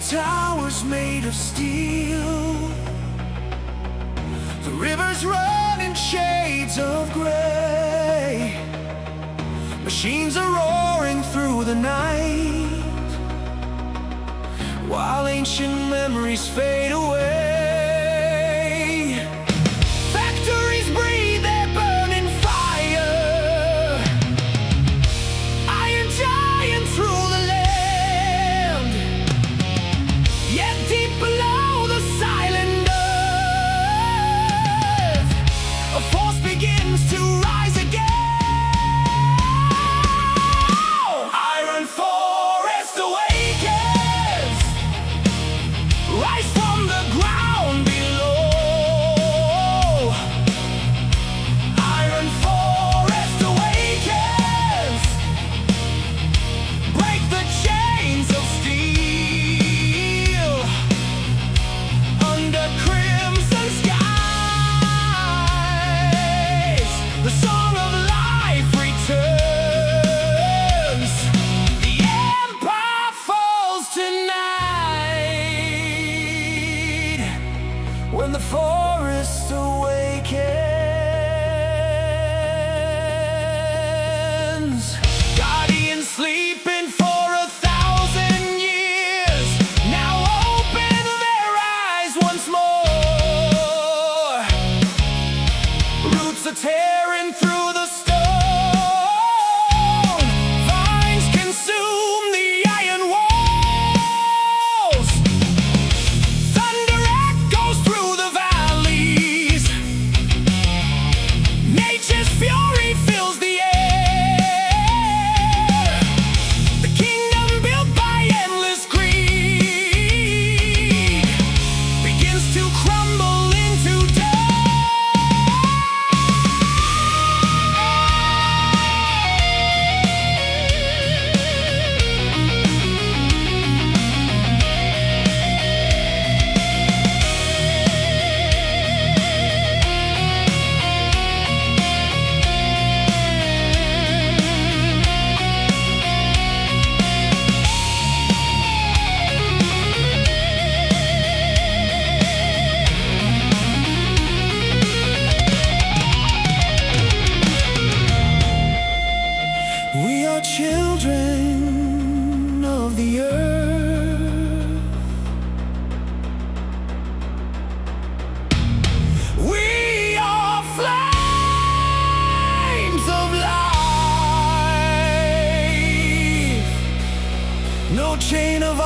towers made of steel. The rivers run in shades of gray. Machines are roaring through the night, while ancient memories fade away. Factories breathe their burning fire, iron giants rule the land. Yet deep below the silent earth, a force begins to rise again. Iron forest awakens, rise from the ground below. Iron forest awakens, break the chains of steel. Under crimson skies, the song of life returns. The empire falls tonight, when the forest awakens. Guardians sleeping for 1,000 years now open their eyes once more. Roots are tearing through the stone, vines consume the iron walls. Thunder echoes through the valleys, nature's fury fills the air. The kingdom built by endless greed begins to crumble into We are children of the earth. We are flames of life. No chain of